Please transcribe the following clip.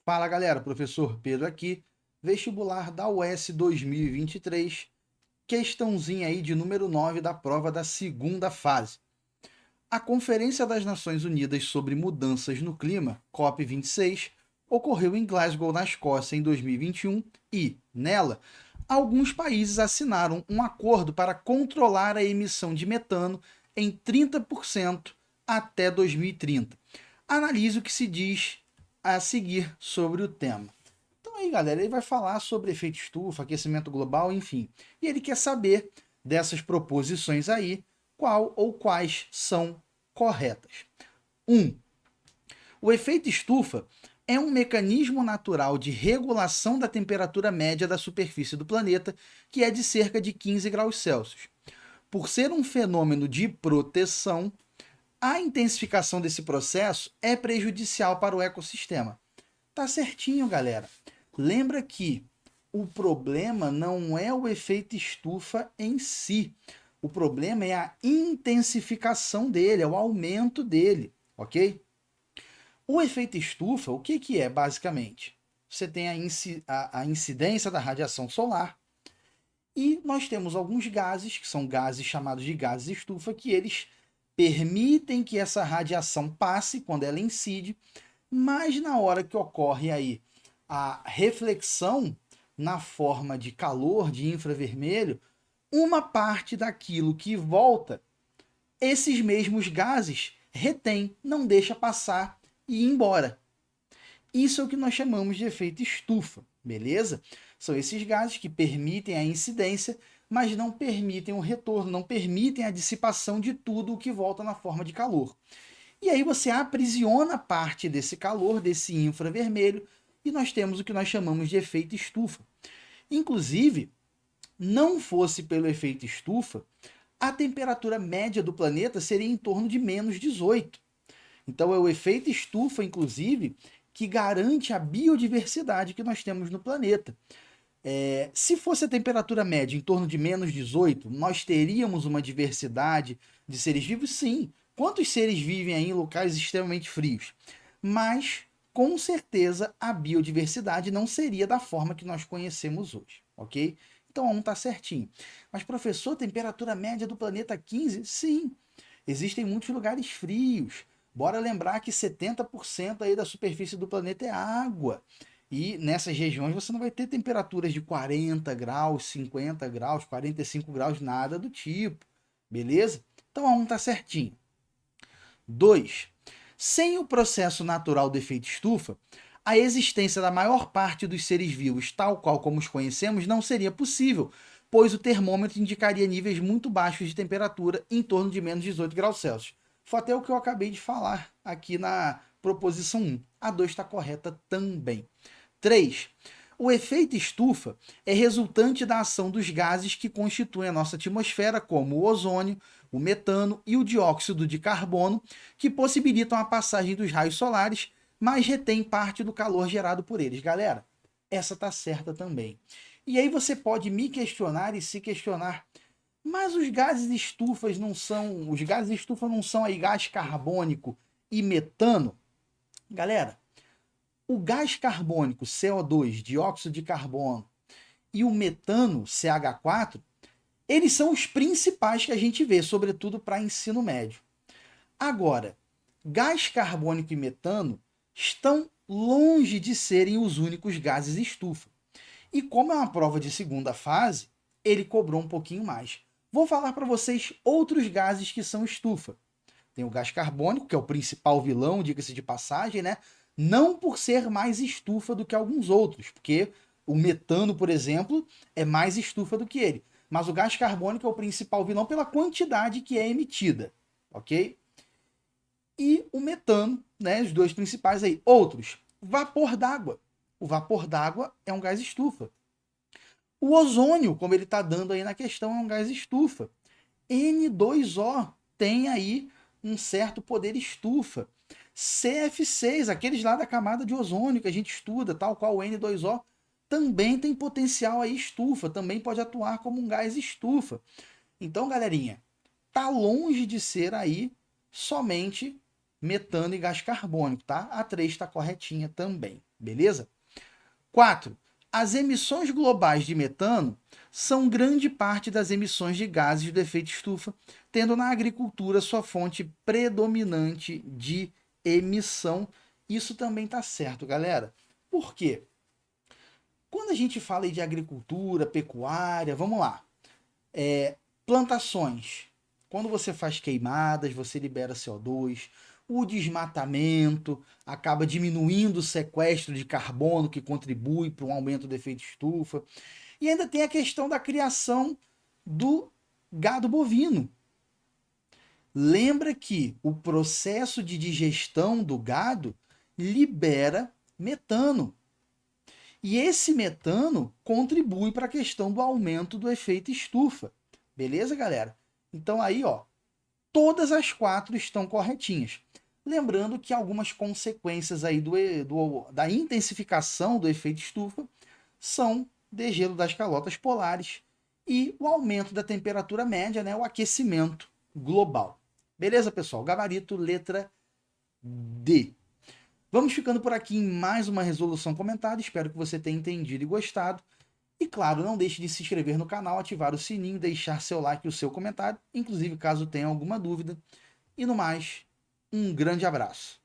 Fala galera, professor Pedro aqui, vestibular da UES 2023, questãozinha aí de número 9 da prova da segunda fase. A Conferência das Nações Unidas sobre Mudanças no Clima, COP26, ocorreu em Glasgow, na Escócia, em 2021 e, nela, alguns países assinaram um acordo para controlar a emissão de metano em 30% até 2030. Analise o que se diz a seguir sobre o tema. Então aí, galera, ele vai falar sobre efeito estufa, aquecimento global, enfim. E ele quer saber dessas proposições aí, qual ou quais são corretas. 1. O efeito estufa é um mecanismo natural de regulação da temperatura média da superfície do planeta, que é de cerca de 15 graus Celsius. Por ser um fenômeno de proteção, a intensificação desse processo é prejudicial para o ecossistema. Tá certinho, galera. Lembra que o problema não é o efeito estufa em si. O problema é a intensificação dele, é o aumento dele, ok? O efeito estufa, o que é basicamente? Você tem a incidência da radiação solar e nós temos alguns gases, que são gases chamados de gases estufa, que eles permitem que essa radiação passe quando ela incide, mas na hora que ocorre aí a reflexão na forma de calor, de infravermelho, uma parte daquilo que volta, esses mesmos gases retém, não deixa passar e ir embora. Isso é o que nós chamamos de efeito estufa, beleza? São esses gases que permitem a incidência, mas não permitem o retorno, não permitem a dissipação de tudo o que volta na forma de calor. E aí você aprisiona parte desse calor, desse infravermelho, e nós temos o que nós chamamos de efeito estufa. Inclusive, não fosse pelo efeito estufa, a temperatura média do planeta seria em torno de menos 18. Então é o efeito estufa, inclusive, que garante a biodiversidade que nós temos no planeta. Se fosse a temperatura média em torno de menos 18, nós teríamos uma diversidade de seres vivos? Sim. Quantos seres vivem aí em locais extremamente frios? Mas, com certeza, a biodiversidade não seria da forma que nós conhecemos hoje, ok? Então, a 1 está certinho. Mas, professor, temperatura média do planeta 15? Sim. Existem muitos lugares frios. Bora lembrar que 70% aí da superfície do planeta é água. E nessas regiões você não vai ter temperaturas de 40 graus, 50 graus, 45 graus, nada do tipo. Beleza? Então a 1 está certinho. 2. Sem o processo natural do efeito estufa, a existência da maior parte dos seres vivos, tal qual como os conhecemos, não seria possível, pois o termômetro indicaria níveis muito baixos de temperatura, em torno de menos 18 graus Celsius. Foi até o que eu acabei de falar aqui na proposição 1. A 2 está correta também. 3. O efeito estufa é resultante da ação dos gases que constituem a nossa atmosfera, como o ozônio, o metano e o dióxido de carbono, que possibilitam a passagem dos raios solares, mas retém parte do calor gerado por eles. Galera, essa tá certa também. E aí você pode me questionar e se questionar, mas os gases estufas não são, os gases estufa não são aí gás carbônico e metano? Galera, o gás carbônico, CO2, dióxido de carbono, e o metano, CH4, eles são os principais que a gente vê, sobretudo para ensino médio. Agora, gás carbônico e metano estão longe de serem os únicos gases estufa. E como é uma prova de segunda fase, ele cobrou um pouquinho mais. Vou falar para vocês outros gases que são estufa. Tem o gás carbônico, que é o principal vilão, diga-se de passagem, né? Não por ser mais estufa do que alguns outros, porque o metano, por exemplo, é mais estufa do que ele. Mas o gás carbônico é o principal vilão pela quantidade que é emitida, ok? E o metano, né? Os dois principais aí. Outros, vapor d'água. O vapor d'água é um gás estufa. O ozônio, como ele está dando aí na questão, é um gás estufa. N2O tem aí um certo poder estufa. CF6, aqueles lá da camada de ozônio que a gente estuda, tal qual o N2O, também tem potencial aí estufa, também pode atuar como um gás estufa. Então, galerinha, tá longe de ser aí somente metano e gás carbônico, tá? A 3 está corretinha também, beleza? 4. As emissões globais de metano são grande parte das emissões de gases do efeito estufa, tendo na agricultura sua fonte predominante de emissão. Isso também está certo, galera. Por quê? Quando a gente fala de agricultura, pecuária, vamos lá. Plantações. Quando você faz queimadas, você libera CO2. O desmatamento acaba diminuindo o sequestro de carbono, que contribui para um aumento do efeito estufa. E ainda tem a questão da criação do gado bovino. Lembra que o processo de digestão do gado libera metano. E esse metano contribui para a questão do aumento do efeito estufa. Beleza, galera? Então aí, ó, todas as 4 estão corretinhas. Lembrando que algumas consequências aí da intensificação do efeito estufa são degelo das calotas polares e o aumento da temperatura média, né, o aquecimento global. Beleza, pessoal? Gabarito, letra D. Vamos ficando por aqui em mais uma resolução comentada. Espero que você tenha entendido e gostado. E claro, não deixe de se inscrever no canal, ativar o sininho, deixar seu like e o seu comentário, inclusive caso tenha alguma dúvida. E no mais, um grande abraço.